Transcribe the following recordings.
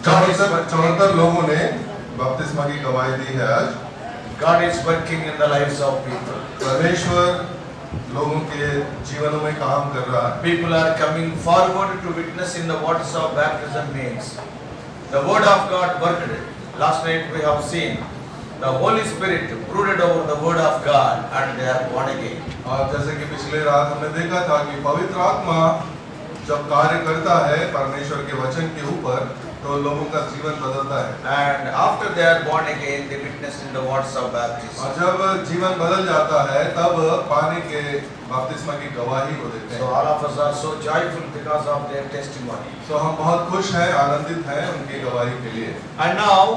74 लोगों ने बपतिस्मा की गवाही दी है आज। God is working in the lives of people. परमेश्वर लोगों के जीवनों में काम कर रहा है। People are coming forward to witness in the waters of baptism means the word of God worked. Last night we have seen the Holy Spirit brooded over the word of God and they are born again. और जैसे कि पिछले रात हमने देखा था कि पवित्र आत्मा जब कार्य करता है परमेश्वर के वचन के ऊपर तो लोगों का जीवन बदलता है। And after they are born again, they witnessed in the waters of baptism. और जब जीवन बदल जाता है तब पानी के बपतिस्मा की गवाही को देते So हैं। all of us are so joyful because of their testimony. तो हम बहुत खुश हैं, आनंदित हैं उनकी गवाही के लिए। And now,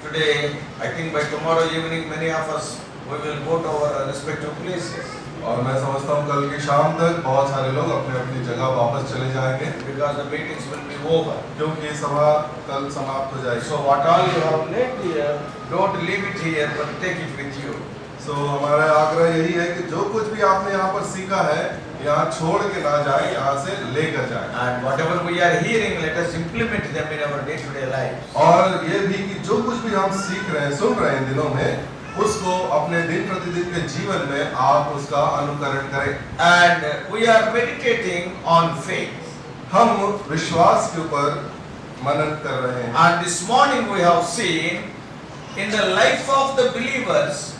today, I think by tomorrow evening, many of us we will go to our respective places. और मैं समझता हूँ कल की शाम तक बहुत सारे लोग अपने अपनी जगह वापस चले जाएंगे Because the meetings will be over. क्योंकि सभा कल समाप्त हो जाएगी। So what all you have learned here, don't leave it here, but take it with you. सो हमारा आग्रह यही है कि जो कुछ भी आपने यहाँ पर सीखा है यहाँ छोड़ के ना जाए, यहाँ से लेकर जाए। And whatever we are hearing, let us implement them in our day-to-day life. और ये भी कि जो कुछ भी हम सीख रहे हैं, सुन रहे हैं दिनों में, उसको अपने दिन प्रतिदिन के जीवन में आप उसका अनुकरण करें। And we are meditating on faith. हम विश्वास के ऊपर मनन कर रहे हैं। And this morning we have seen in the life of the believers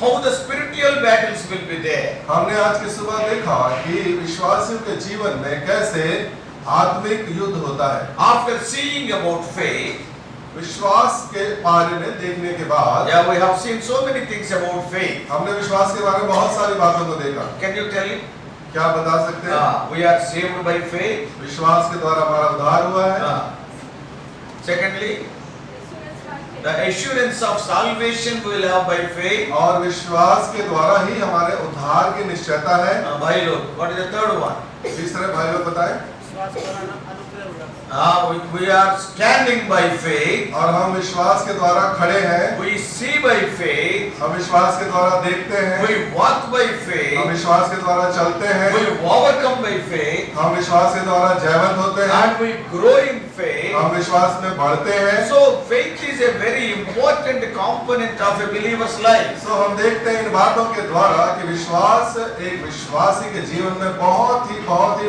how the spiritual battles will be there. हमने आज की सुबह देखा कि विश्वासियों के जीवन में कैसे आत्मिक युद्ध होता है। After seeing about faith, विश्वास के बारे में देखने के बाद yeah, we have seen so many things about faith. हमने विश्वास के बारे में बहुत सारी बातों को देखा। Can you tell me? क्या बता सकते हैं? We are saved by faith. विश्वास के द्वारा हमारा उद्धार हुआ है। Secondly, the assurance of salvation we will have by faith. और विश्वास के द्वारा ही हमारे उद्धार की निश्चयता है। भाई लोग, what is the third one? तीसरे भाई लोग बताएं। We are standing by faith. और हम विश्वास के द्वारा खड़े हैं। We see by faith. हम विश्वास के द्वारा देखते हैं। We walk by हम faith. विश्वास के द्वारा चलते हैं। We overcome by faith. हम विश्वास के द्वारा जयवंत होते हैं। And we grow in faith. हम विश्वास में बढ़ते हैं। So faith is a very important component of a believer's life. तो हम देखते हैं इन बातों के द्वारा कि विश्वास एक विश्वासी के जीवन में बहुत ही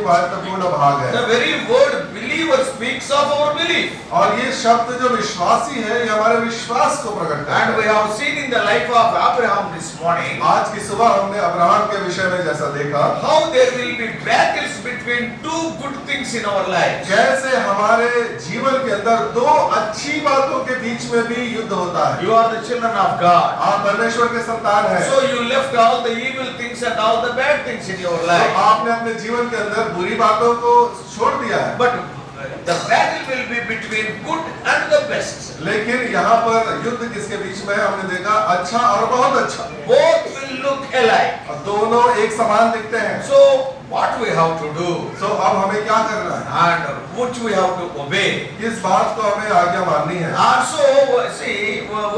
महत्वपूर्ण भाग है। The very word believer speaks of our belief. और ये शब्द जो विश्वासी है ये हमारे विश्वास को प्रकट करता And we है। have seen in the life of Abraham this morning आज की सुबह हमने अब्राहम के विषय में जैसा देखा how there will be battles between two good things in our life. कैसे हमारे जीवन के अंदर दो अच्छी बातों के बीच में भी युद्ध होता है। You are the children of God. आप परमेश्वर के संतान हैं। So you left all the evil things and all the bad things in your तो life. आपने अपने जीवन के अंदर बुरी बातों को छोड़ दिया है। But the battle will be between good and the best. लेकिन यहाँ पर युद्ध किसके बीच में है? हमने देखा अच्छा और बहुत अच्छा। Both will look alike. और दोनों एक समान दिखते हैं। So what we have to do? तो अब हमें क्या करना है? And which we have to obey. किस बात को हमें आज्ञा माननी है? And so see,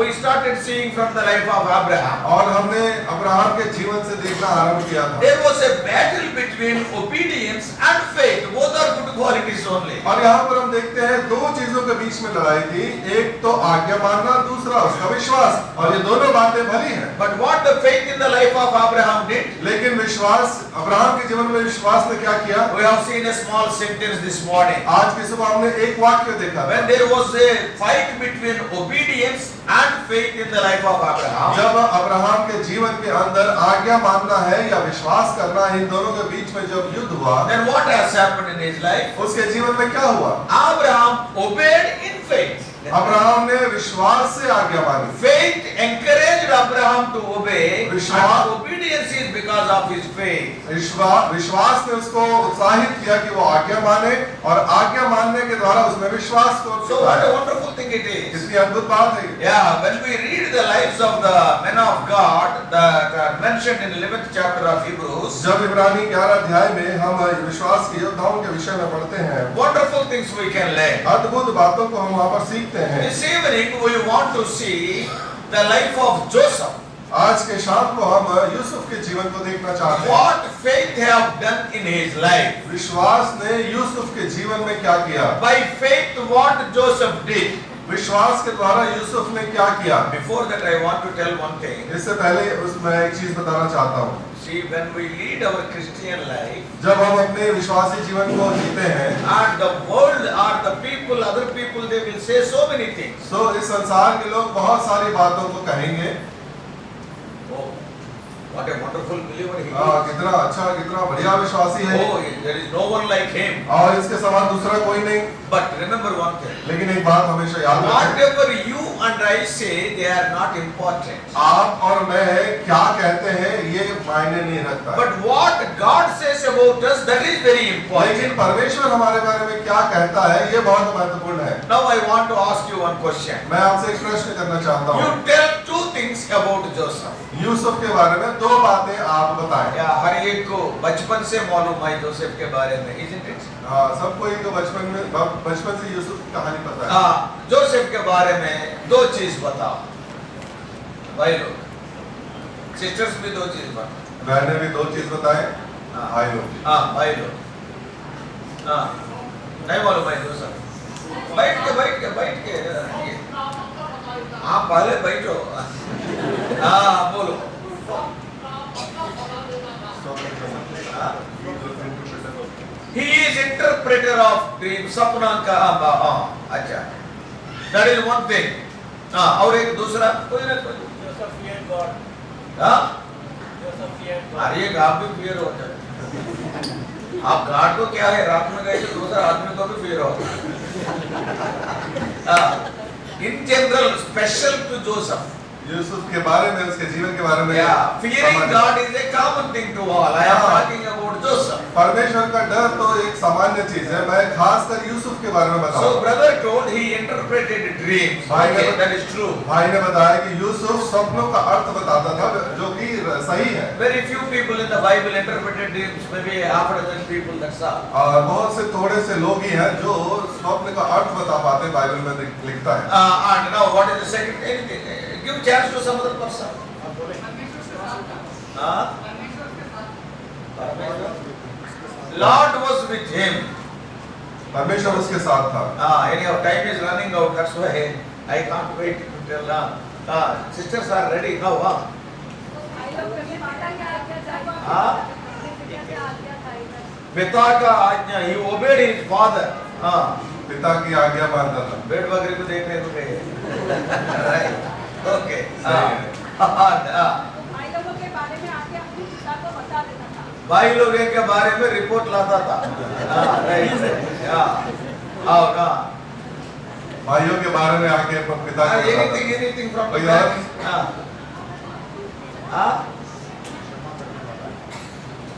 we started seeing from the life of Abraham. और हमने अब्राहम के जीवन से देखना आरंभ किया था। There was a battle between obedience and faith. Both are good qualities only. और यहाँ पर हम देखते हैं दो चीजों के बीच में लड़ाई थी। एक तो आज्ञा मानना, दूसरा उसका विश्वास। और ये दोनों बातें भली हैं। But what the faith in the life of Abraham did? लेकिन विश्वास अब्राहम के जीवन में विश्वास ने क्या किया? We have seen a small sentence this morning. आज की सुबह हमने एक वाक्य देखा। When there was a fight between obedience and faith in the life of Abraham. जब अब्राहम के जीवन के अंदर आज्ञा मानना है या विश्वास करना है, इन दोनों के बीच में जब युद्ध हुआ, Then what has happened in his life? उसके जीवन में क्या हुआ? Abraham obeyed in faith. Abraham ने विश्वास से आज्ञा मानी। Faith encouraged Abraham to obey. विश्वास- And obedience is because of his faith. विश्वास ने उसको उत्साहित किया कि वो आज्ञा माने और आज्ञा मानने के द्वारा उसमें विश्वास को So what a wonderful thing it is. कितनी अद्भुत बात है। Yeah, when we read the lives of the men of God that are mentioned in 11th chapter of Hebrews, जब इब्रानी 11 अध्याय में हम विश्वास के योद्धाओं के विषय में पढ़ते हैं, wonderful things we can learn. अद्भुत बातों को हम वहाँ पर सीखते हैं। This evening we want to see the life of Joseph. आज के शाम को हम यूसुफ के जीवन को देखना चाहते हैं। What faith have done in his life. विश्वास ने यूसुफ के जीवन में क्या किया? By faith what Joseph did. विश्वास के द्वारा यूसुफ ने क्या किया? Before that, I want to tell one thing. इससे पहले उसमें एक चीज बताना चाहता हूँ। See, when we lead our Christian life, जब हम अपने विश्वासी जीवन को जीते हैं, and the world or the people, other people, they will say so many things. तो इस संसार के लोग बहुत सारी बातों को कहेंगे। Oh, what a wonderful believer he कितना अच्छा, कितना बढ़िया विश्वासी है। is. Oh, there is no one like him. और इसके समान दूसरा कोई नहीं। But remember one thing. लेकिन एक बात हमेशा याद रखें, Whatever you and I say, they are not important. आप और मैं क्या कहते हैं ये मायने नहीं रखता है। But what God says about us, that is very लेकिन important. परमेश्वर हमारे बारे में क्या कहता है ये बहुत महत्वपूर्ण है। Now I want to ask you one question. मैं आपसे एक प्रश्न करना चाहता You हूँ। tell two things about Joseph. Yusuf के बारे में दो बातें आप बताएं। या हर एक को बचपन से मालूम है जोसेफ के बारे में, isn't it? हाँ, सबको ही तो बचपन से यूसुफ की कहानी पता है। हाँ, जोसेफ के बारे में दो चीज बताओ भाई लोग, सिस्टर्स भी दो चीज बताओ। बहनें भी दो चीज बताएं, हाँ। भाई लोग भी। हाँ भाई लोग, हाँ नहीं मालूम भाई जोसेफ, बैठ के हाँ पहले बैठो, हाँ बोलो। He is interpreter of dream, सपना का, अच्छा, that is one thing. हाँ, और एक दूसरा कोई ना कोई, हाँ, अरे आप भी फियर हो जाते, आप गार्ड को क्या है, रात में गए तो दूसरा आदमी को भी फियर हो। In general, special to Joseph. Yusuf के बारे में, उसके जीवन के बारे में। Yeah, fearing God is a common thing to all. I am talking about Joseph. परमेश्वर का डर तो एक सामान्य चीज है। मैं खासकर यूसुफ के बारे में So बताऊं। brother told he interpreted dreams. Okay, that is true. भाई ने बताया कि यूसुफ सपनों का अर्थ बताता था, जो कि सही है। Very few people in the Bible interpreted dreams. Maybe half a dozen people. That's all. और बहुत से थोड़े से लोग ही हैं जो स्वप्न का अर्थ बता पाते हैं, बाइबल में लिखता है। And now what is the second? Anything? Give chance to some other person. Lord was with him. परमेश्वर उसके साथ था। Anyhow, time is running out. That's why I can't wait to tell now. Sisters are ready now. पिता का आज्ञा, he obeyed his father. पिता की आज्ञा मानता था। भेड़ बकरी को देखने को गए। Right. Okay. भाई लोग के बारे में रिपोर्ट लाता था। भाइयों के बारे में आके पिता को anything from कोई the और?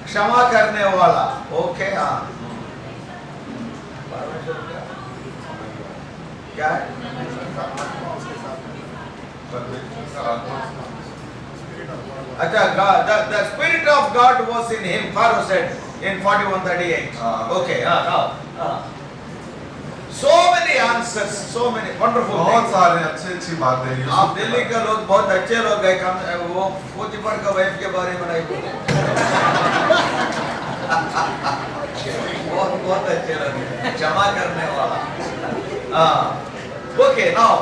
क्षमा करने वाला। ओके, हाँ, क्या है? अच्छा, God, the spirit of God was in him. Pharaoh said in 41:38. Okay, now, so many answers, so many wonderful बहुत things. सारे अच्छी बातें यूसुफ आप के दिल्ली बारे के लोग बहुत अच्छे लोग हैं, वो पोतीफर का वाइफ के बारे में नहीं बोले। बहुत अच्छे लोग हैं, क्षमा करने वाला। Okay, now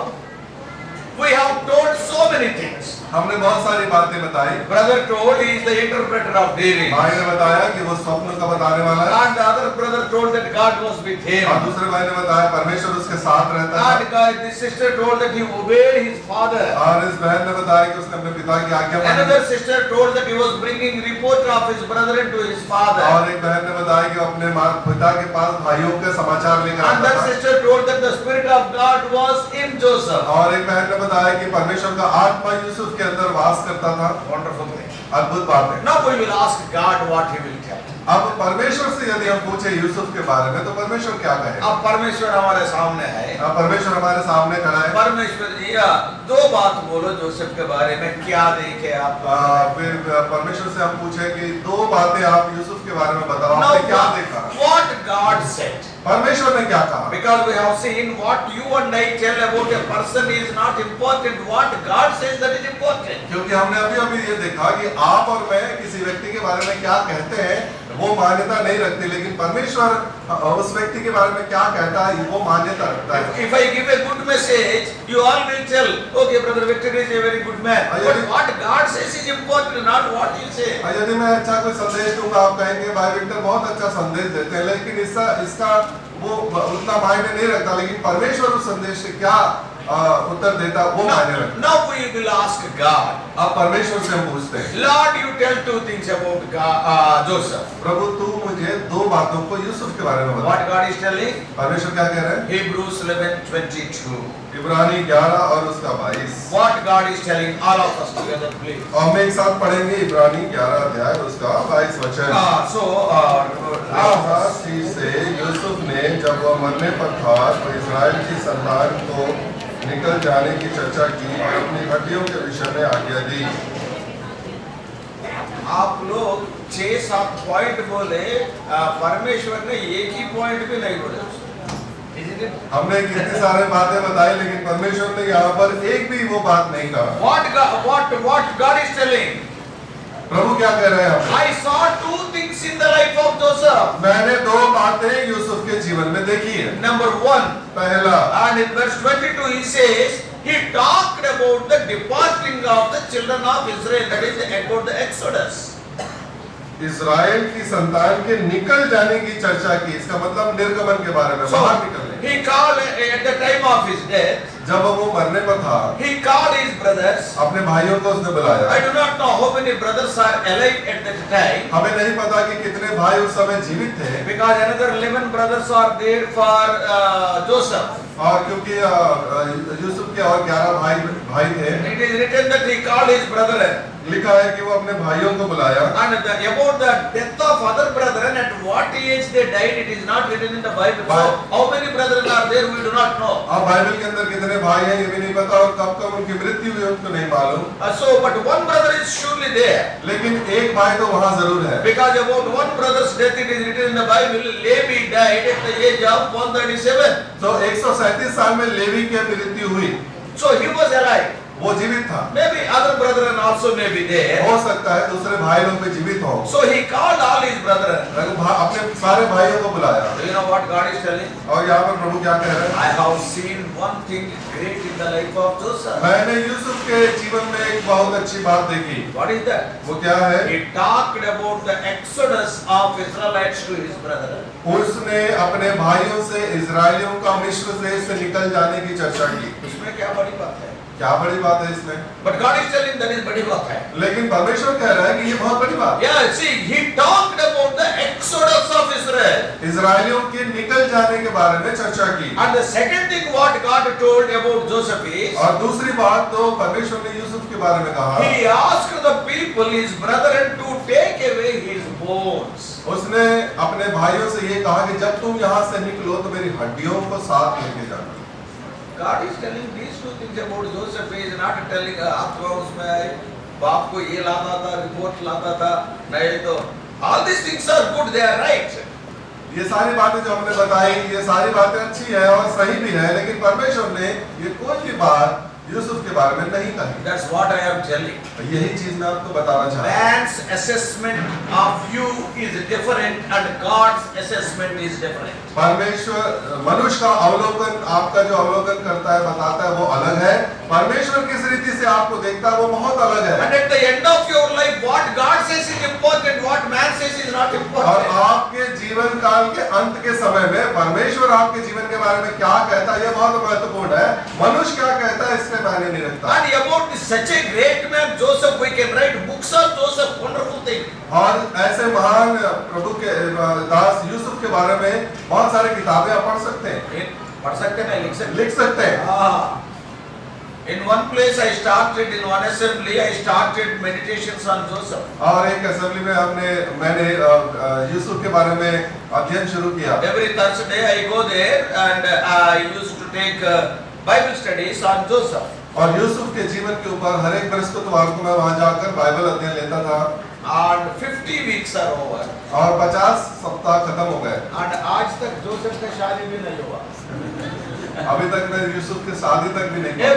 we have told so many things. हमने बहुत सारी बातें बताई। Brother told he is the interpreter of dreams. भाई ने बताया कि वो स्वप्न का बताने वाला है। And the other brother told that God was with him. और दूसरे भाई ने बताया परमेश्वर उसके साथ रहता है। And this sister told that he obeyed his father. और इस बहन ने बताया कि उसने अपने पिता की आज्ञा मानी। Another sister told that he was bringing report of his brother to his father. और एक बहन ने बताया कि अपने पिता के पास भाइयों के समाचार लेकर And आता that था। sister told that the spirit of God was in Joseph. और एक बहन ने बताया कि परमेश्वर का आत्मा यूसुफ के अंदर वास करता था। Wonderful thing. अद्भुत बात है। Now we will ask God what he will tell. अब परमेश्वर से यदि हम पूछे यूसुफ के बारे में तो परमेश्वर क्या कहे? अब परमेश्वर हमारे सामने है। अब परमेश्वर हमारे सामने खड़ा है। परमेश्वर जी, दो बात बोलो जोसेफ के बारे में, क्या देखे आप? फिर परमेश्वर से हम पूछे कि दो बातें आप यूसुफ के बारे में बताओ, Now, आपने क्या देखा? what God said. परमेश्वर ने क्या कहा? Because we have seen what you and I tell about a person is not important. What God says that is important. क्योंकि हमने अभी अभी ये देखा कि आप और मैं किसी व्यक्ति के बारे में क्या कहते हैं वो मान्यता नहीं रखते, लेकिन परमेश्वर उस व्यक्ति के बारे में क्या कहता है वो मान्यता रखता है। If I give a good message, you all will tell, okay, brother Victor is a very good man. But what God says is important, not what you say. यदि मैं अच्छा कोई संदेश दूंगा, आप कहेंगे भाई विक्टर बहुत अच्छा संदेश देते हैं, लेकिन इसका वो उतना मायने नहीं रखता, लेकिन परमेश्वर उस संदेश से क्या उत्तर देता वो मायने रखता। Now we will ask God. अब परमेश्वर से हम पूछते हैं, Lord, you tell two things about God, Joseph. प्रभु तू मुझे दो बातों को यूसुफ के बारे में बता। What God is telling? परमेश्वर क्या कह रहे हैं? Hebrews 11:22. इब्रानी 11 और उसका 22। What God is telling all of us together, please. और हम एक साथ पढ़ेंगे इब्रानी 11 अध्याय उसका 22 वचन। So, चीज से यूसुफ ने जब वह मरने पर था तो इस्राएल की संतान को निकल जाने की चर्चा की और अपनी हड्डियों के विषय में आज्ञा दी। आप लोग 6-7 पॉइंट बोले, परमेश्वर ने एक ही पॉइंट भी नहीं बोले। हमने कितनी सारे बातें बताई, लेकिन परमेश्वर ने यहाँ पर एक भी वो बात नहीं कहा। What God is telling? प्रभु क्या कह रहे हैं? I saw two things in the life of Joseph. मैंने दो बातें यूसुफ के जीवन में देखी है। Number one, पहला, and in verse 22 he says, he talked about the departing of the children of Israel, that is about the Exodus. इस्राएल की संतान के निकल जाने की चर्चा की, इसका मतलब निर्गमन के बारे में, बाहर निकलने। He called at the time of his death, जब वो मरने पर था, he called his brothers. अपने भाइयों को उसने बुलाया। I do not know how many brothers are alive at that time. हमें नहीं पता कि कितने भाई उस समय जीवित थे, Because another 11 brothers are there for Joseph. और क्योंकि यूसुफ के और 11 भाई थे। It is written that he called his brethren. लिखा है कि वो अपने भाइयों को बुलाया। And about the death of other brethren, at what age they died, it is not written in the Bible. So how many brethren are there, we do not know. अब Bible के अंदर कितने भाई हैं ये भी नहीं पता, और कब कब उनकी मृत्यु हुई उनको नहीं मालूम। But one brother is surely there. लेकिन एक भाई तो वहाँ जरूर है। Because about one brother's death, it is written in the Bible, Levi died at the age of 137. तो 137 साल में लेवी की मृत्यु हुई। So he was alive. वो जीवित था। Maybe other brethren also may be there. हो सकता है दूसरे भाई लोग भी जीवित हो। So he called all his brethren. अपने सारे भाइयों को बुलाया। Do you know what God is telling? और यहाँ पर प्रभु क्या कह रहे हैं? I have seen one thing great in the life of Joseph. मैंने यूसुफ के जीवन में एक बहुत अच्छी बात देखी। What is that? वो क्या है? He talked about the exodus of Israelites to his brethren. उसने अपने भाइयों से इजरायलियों का मिस्र देश से निकल जाने की चर्चा की। उसमें क्या बड़ी बात है? क्या बड़ी बात है इसमें? But God is telling that is बड़ी बात है। लेकिन परमेश्वर कह रहा है कि ये बहुत बड़ी बात है। Yeah, see, he talked about the exodus of Israel. इजरायलियों के निकल जाने के बारे में चर्चा की। And the second thing what God told about Joseph is, और दूसरी बात तो परमेश्वर ने यूसुफ के बारे में कहा। he asked the people, his brethren, to take away his bones. उसने अपने भाइयों से ये कहा कि जब तुम यहाँ से निकलो तो मेरी हड्डियों को साथ लेके जाना। God is telling these two things about Joseph. He is not telling आपको उसमें आए बाप को ये लाता था, रिपोर्ट लाता था, नहीं तो all these things are good, they are right. ये सारी बातें जो हमने बताई, ये सारी बातें अच्छी है और सही भी है, लेकिन परमेश्वर ने ये कोई भी बात यूसुफ के बारे में नहीं कही। That's what I am telling. यही चीज मैं आपको बताना चाहता हूँ। Man's assessment of you is different and God's assessment is different. परमेश्वर मनुष्य का अवलोकन, आपका जो अवलोकन करता है बताता है वो अलग है। परमेश्वर किस रीति से आपको देखता है वो बहुत अलग है। And at the end of your life, what God says is important, what man says is not और important. आपके जीवन काल के अंत के समय में परमेश्वर आपके जीवन के बारे में क्या कहता है ये बहुत महत्वपूर्ण है। मनुष्य क्या कहता है इससे मायने नहीं रखता। And about such a great man Joseph, we can write books on Joseph, wonderful thing. और ऐसे महान प्रभु के दास यूसुफ के बारे में बहुत सारे किताबें आप पढ़ सकते हैं। पढ़ सकते हैं, लिख सकते हैं। In one place I started, in one assembly I started meditations on Joseph. और एक असेंबली में मैंने यूसुफ के बारे में अध्ययन शुरू किया। Every Thursday I go there and I used to take Bible studies on Joseph. और यूसुफ के जीवन के ऊपर हर एक बृहस्पतिवार को मैं वहां जाकर बाइबल अध्ययन लेता था। And 50 weeks are over. और 50 सप्ताह खत्म हो गए। And आज तक जोसेफ का शादी भी नहीं हुआ। अभी तक मैं यूसुफ की शादी तक भी नहीं पहुंचा।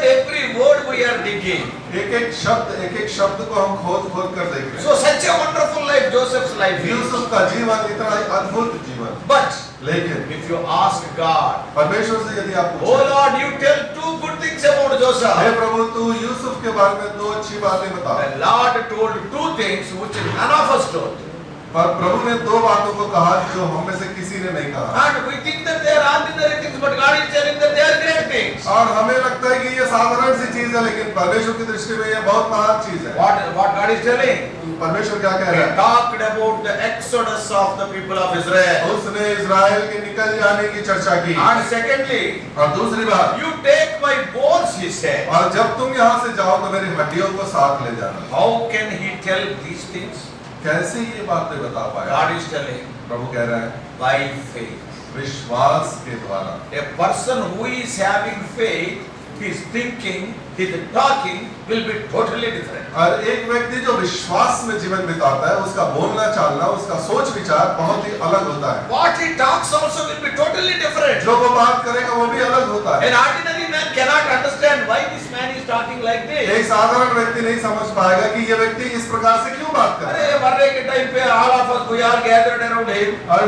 every word we are digging. एक एक शब्द को हम खोद खोद कर देख रहे So such a wonderful life Joseph's life हैं। is. यूसुफ का जीवन इतना अद्भुत जीवन, But लेकिन if you ask God, परमेश्वर से यदि आप oh पूछें, Lord, you tell two good things about hey Joseph. प्रभु तू यूसुफ के बारे में दो अच्छी बातें बता। The Lord told two things which none of us told. पर प्रभु ने दो बातों को कहा जो हम में से किसी ने नहीं कहा। And we think that they are ordinary things, but God is telling that they are great things. और हमें लगता है कि ये साधारण सी चीज है, लेकिन परमेश्वर की दृष्टि में ये बहुत महान चीज है। What God is telling? परमेश्वर क्या कह He रहा है? talked about the exodus of the people of Israel. उसने इज़राइल के निकल जाने की चर्चा की। And secondly, और दूसरी बात, you take my bones, he said. और जब तुम यहाँ से जाओ तो मेरी हड्डियों को साथ ले जाना। How can he tell these things? कैसे ये बातें बता पाया? God is telling प्रभु कह रहा है by faith. विश्वास के द्वारा। A person who is having faith, his thinking, his talking will be totally different. और एक व्यक्ति जो विश्वास में जीवन बिताता है, उसका बोलना चालना, उसका सोच विचार बहुत ही अलग होता है। What he talks also will be totally different. जो वो बात करेगा वो भी अलग होता है। An ordinary man cannot understand why this man is talking like this. एक साधारण व्यक्ति नहीं समझ पाएगा कि ये व्यक्ति इस प्रकार से क्यों बात कर रहा है। अरे मरने के टाइम पे all of us we are gathered around him. और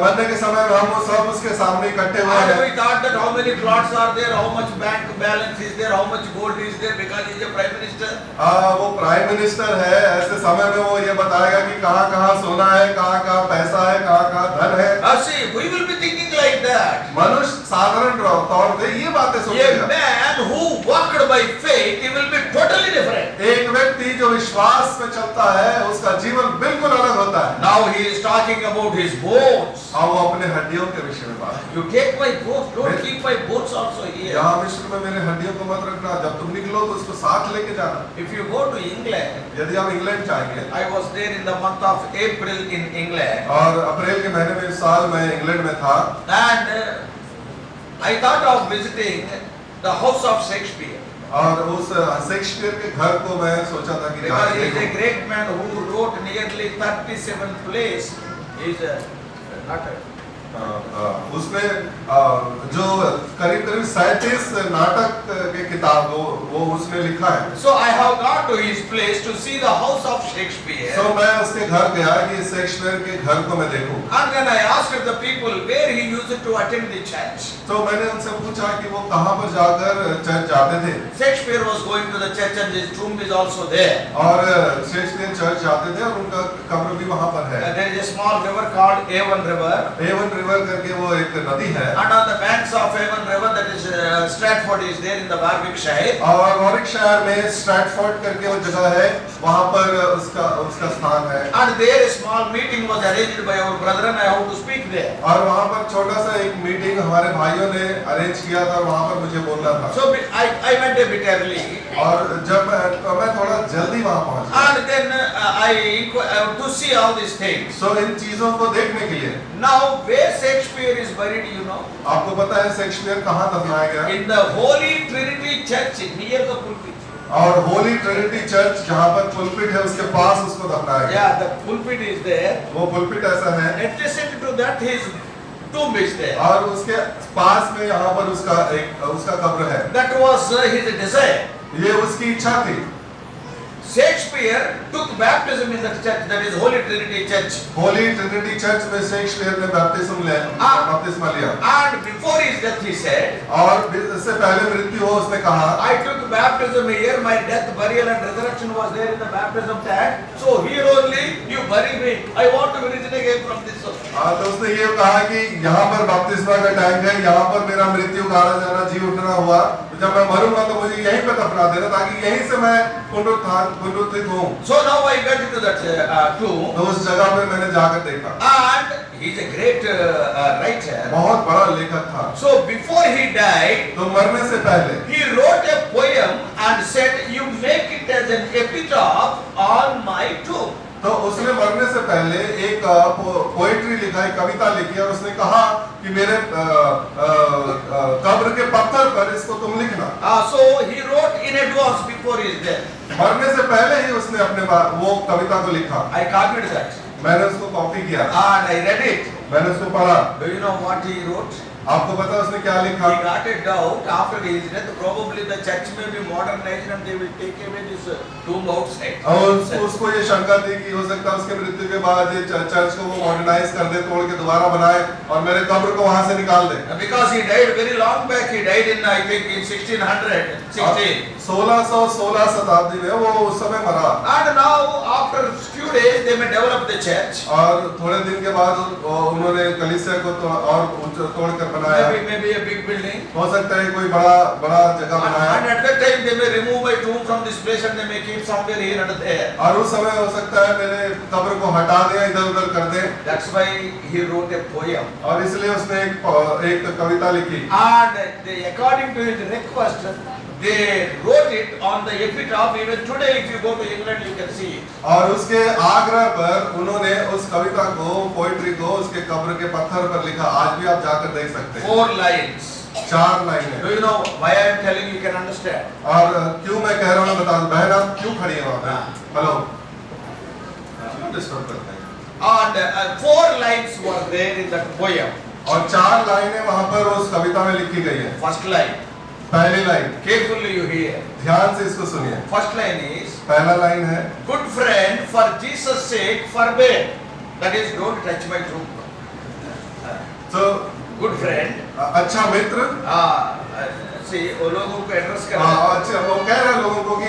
मरने के समय में हम वो सब उसके सामने इकट्ठे हुए And हैं। we thought that how many plots are there, how much bank balance is there, how much gold is there because he is a prime minister. वो प्राइम मिनिस्टर है, ऐसे समय में वो ये बताएगा कि कहाँ कहाँ सोना है, कहाँ कहाँ पैसा है, कहाँ कहाँ धन है। See, we will be thinking like that. मनुष्य साधारण तौर पे ये बातें A सोचेगा। man who walked by faith, he will be totally different. एक व्यक्ति जो विश्वास में चलता है, उसका जीवन बिल्कुल अलग होता है। Now he is talking about his bones. और वो अपने हड्डियों के विषय में बात। You take my bones, don't keep my bones also here. यहाँ मिस्र में मेरे हड्डियों को मत रखना, जब तुम निकलो तो उसको साथ लेके जाना। If you go to England, यदि आप इंग्लैंड जाएंगे, I was there in the month of April in England, और अप्रैल के महीने में इस साल मैं इंग्लैंड में था, and I thought of visiting the house of Shakespeare. और उस शेक्सपियर के घर को मैं सोचा था कि Because जाके he is a देखूं। great man who wrote nearly 37 plays. He is not a उसमें जो करीब करीब 37 नाटक के किताब वो उसने लिखा है। So I have gone to his place to see the house of Shakespeare. तो मैं उसके घर गया कि शेक्सपियर के घर को मैं देखूं। And then I asked the people where he used to attend the church. तो मैंने उनसे पूछा कि वो कहाँ पर जाकर चर्च जाते थे। Shakespeare was going to the church and his tomb is also there. और शेक्सपियर चर्च जाते थे और उनका कब्र भी वहाँ पर है। There is a small river called Avon River. Avon river करके वो एक नदी है। And on the banks of Avon River, that is Stratford is there in the Warwickshire. और वॉरिकशायर में स्ट्रैटफोर्ड करके वो जगह है, वहाँ पर उसका स्थान है। And there a small meeting was arranged by our brethren. I have to speak there. और वहाँ पर छोटा सा एक मीटिंग हमारे भाइयों ने अरेंज किया था, वहाँ पर मुझे बोलना था। So I went a bit early. और जब मैं थोड़ा जल्दी वहाँ पहुँच गया। And then to see all these things. सो इन चीजों को देखने के लिए। Now where Shakespeare is buried, you know? आपको पता है शेक्सपियर कहाँ दफनाया गया? In the Holy Trinity Church near the pulpit. और होली ट्रिनिटी चर्च जहाँ पर पुलपिट है उसके पास उसको दफनाया गया। Yeah, the pulpit is there. वो पुलपिट ऐसा है। Adjacent to that, his tomb is there. और उसके पास में यहाँ पर उसका कब्र है। That was his desire. ये उसकी इच्छा थी। Shakespeare took baptism in that church, that is Holy Trinity Church. Holi Trinity church में शेक्सपियर ने बपतिस्मा लिया। And before his death, he said, और इससे पहले मृत्यु हो उसने कहा, I took baptism here, my death, burial and resurrection was there in the baptism tank. So here only you bury me. I want to be risen again from this soul. तो उसने ये कहा कि यहाँ पर बपतिस्मा का टैंक है, यहाँ पर मेरा मृत्यु गाड़ा जाना, जी उठना हुआ, जब मैं मरूंगा तो मुझे यहीं पे दफना देना ताकि यहीं से मैं पुनरुत्थित हूँ। So now I went to that tomb. तो उस जगह पे मैंने जाकर देखा। And he is a great writer. बहुत बड़ा लेखक था। So before he died, तो मरने से पहले he wrote a poem and said, you make it as an epitaph on my tomb. तो उसने मरने से पहले एक पोएट्री लिखा, एक कविता लिखी और उसने कहा कि मेरे कब्र के पत्थर पर इसको तुम लिखना। So he wrote in advance before his death. मरने से पहले ही उसने अपने वो कविता को लिखा। I copied that. मैंने उसको कॉपी किया And I read it. मैंने उसको पढ़ा। Do you know what he wrote? आपको पता है उसने क्या लिखा? He got a doubt after his death. Probably the church may be modernized and they will take away this tomb outside. और उसको ये शंका थी कि हो सकता है उसके मृत्यु के बाद ये चर्च को वो मॉडर्नाइज कर दे, तोड़ के दोबारा बनाए और मेरे कब्र को वहां से निकाल दे। Because he died very long back. He died in I think in 1616. 1616 शताब्दी में वो उस समय मरा। And now after few days they may develop the church. और थोड़े दिन के बाद उन्होंने कलीसिया को और तोड़कर बनाया। Maybe a big building. हो सकता है कोई बड़ा जगह बनाया। And at that time they may remove my tomb from this place and they may keep somewhere here and there. और उस समय हो सकता है मेरे कब्र को हटा दें, इधर-उधर कर दें। That's why he wrote a poem. और इसलिए उसने एक कविता लिखी। And according to his request, they wrote it on the epitaph. Even today, if you go to England, you can see it. और उसके आग्रह पर उन्होंने उस कविता को, पोइट्री को उसके कब्र के पत्थर पर लिखा। आज भी आप जाकर देख सकते हैं। 4 lines. 4 लाइनें। Do you know why I am telling you? You can understand. और क्यों मैं कह रहा हूँ बता दूं। बहन आप क्यों खड़ी हैं वहाँ पे? हेलो। क्यों डिस्टर्ब करते हैं? And 4 lines were there in that poem. और 4 लाइनें वहाँ पर उस कविता में लिखी गई है। First line. पहली लाइन। Carefully you hear. ध्यान से इसको सुनिए। First line is. पहला लाइन है। Good friend, for Jesus' sake, forbear. That is, don't touch my tomb. तो Good friend. अच्छा मित्र। See, वो लोगों को एड्रेस कर अच्छा वो कह रहे हैं लोगों को कि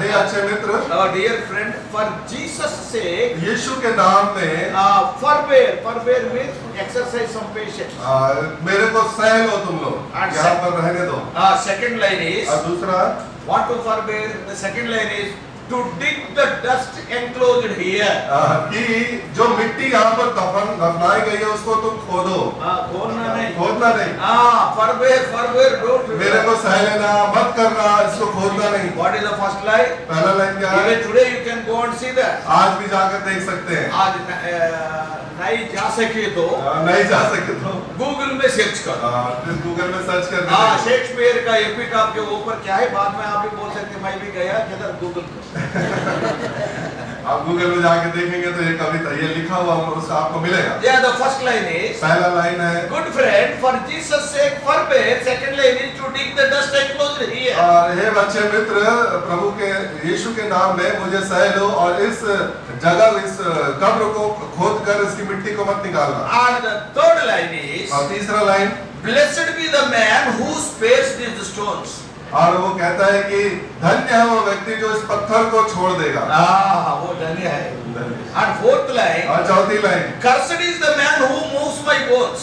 हे अच्छे मित्र। Dear friend, for Jesus' sake. यीशु के नाम में। Forbear means exercise some patience. मेरे को सह लो तुम लोग। यहाँ पर रहने दो। Second line is. और दूसरा। Want to forbear. The second line is to dig the dust enclosed here. कि जो मिट्टी यहाँ पर दफनाई गई है उसको तुम खोदो। खोदना नहीं। खोदना नहीं। Forbear, don't. मेरे को सह लेना, मत करना, इसको खोदना नहीं। What is the first line? पहला लाइन क्या है? Even today you can go and see that. आज भी जाकर देख सकते हैं। आज नहीं जा सके तो। नहीं जा सके तो। गूगल में सर्च करो। गूगल में सर्च कर। शेक्सपियर का एपिटाफ के ऊपर क्या है, बाद में आप भी बोल सकते हैं मैं भी गया किधर गूगल पे। आप गूगल में जाके देखेंगे तो ये कविता ये लिखा हुआ उसका आपको मिलेगा। Yeah, the first line is. पहला लाइन है। Good friend, for Jesus' sake forbear. Second line is to dig the dust enclosed here. और हे अच्छे मित्र, प्रभु के यीशु के नाम में मुझे सह लो और इस जगह इस कब्र को खोद कर इसकी मिट्टी को मत निकालना। And the third line is. और तीसरा line. Blessed be the man who spares these stones. और वो कहता है कि धन्य है वो व्यक्ति जो इस पत्थर को छोड़ देगा। वो धन्य है। And fourth line. और चौथी line. Cursed is the man who moves my bones.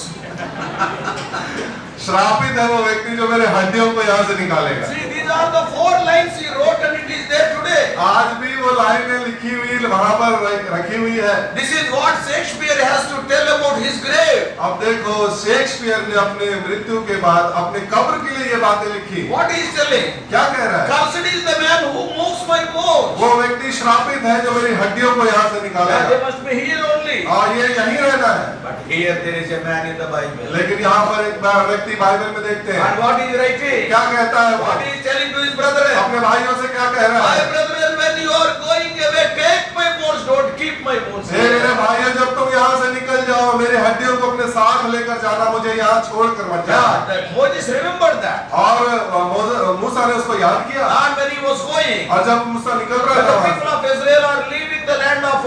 श्रापित है वो व्यक्ति जो मेरे हड्डियों को यहाँ से निकालेगा। See, these are the 4 lines he wrote and it is there today. आज भी वो लाइनें लिखी हुई वहाँ पर रखी हुई है। This is what Shakespeare has to tell about his grave. अब देखो शेक्सपियर ने अपने मृत्यु के बाद अपने कब्र के लिए ये बातें लिखी। What he is telling? क्या कह रहा है? Cursed is the man who moves my bones. वो व्यक्ति श्रापित है जो मेरी हड्डियों को यहाँ से निकालेगा। They must be here only. और ये यहीं रहना है। But here there is a man in the Bible. लेकिन यहाँ पर एक व्यक्ति बाइबल में देखते हैं। And what is writing? क्या कहता है? What he is telling to his brethren? अपने भाइयों से क्या कह रहा है? My brethren, when you are going away, take my bones, don't keep my bones. मेरे भाइयों जब तुम यहाँ से निकल जाओ मेरे हड्डियों को अपने साथ लेकर जाना, मुझे यहाँ छोड़कर मत जाओ। That Moses remembered that. और मूसा ने उसको याद किया। And when he was going, और जब मूसा निकल रहा the था, people of Israel are leaving the land of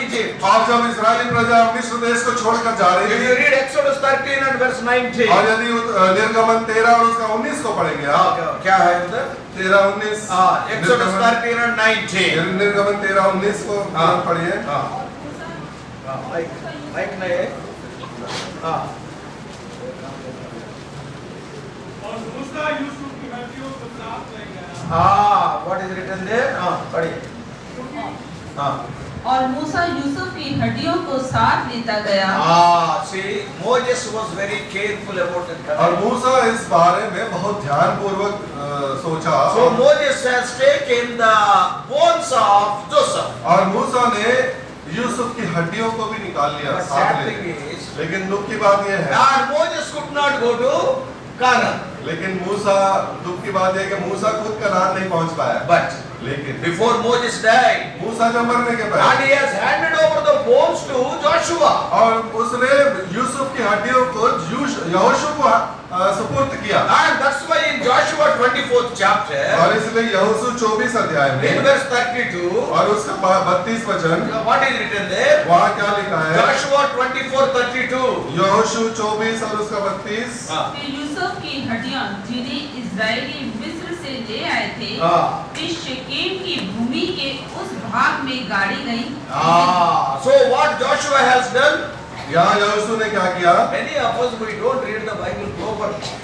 Egypt. और जब इस्राएली प्रजा मिस्र देश को छोड़कर जा रही If थी, you read Exodus 13 and verse 19. और यदि निर्गमन 13 और उसका 19 को पढ़ेंगे आप, क्या है उधर? 13-19, Exodus 13 and 19. निर्गमन 13-19 को पढ़िए। माइक नहीं है। What is written there? पढ़िए। और मूसा यूसुफ की हड्डियों को साथ लेता गया। See, Moses was very careful about it. और मूसा इस बारे में बहुत ध्यानपूर्वक सोचा। So Moses has taken the bones of Joseph. और मूसा ने यूसुफ की हड्डियों को भी निकाल लिया But साथ sad ले। thing is, लेकिन दुख की बात यह है, and Moses could not go to Canaan. लेकिन मूसा दुख की बात यह है कि मूसा खुद कनान नहीं पहुंच पाया। But लेकिन before Moses died, मूसा जब मरने के and बाद he has handed over the bones to Joshua. और उसने यूसुफ की हड्डियों को यहोशू को सुपुर्द किया And that's why in Joshua 24th chapter, और इसलिए यहोशू 24 अध्याय in में verse 32, और उसका 32 वचन what is written there? वहाँ क्या लिखा है Joshua 24:32. यहोशू 24 और उसका 32 फिर यूसुफ की हड्डियां जिन्हें इस्राएली मिस्र से ले आए थे फिर शेकेम की भूमि के उस भाग में गाड़ी गई। So what Joshua has done? यहाँ यहोशू ने क्या किया Many of us, we don't read the Bible properly.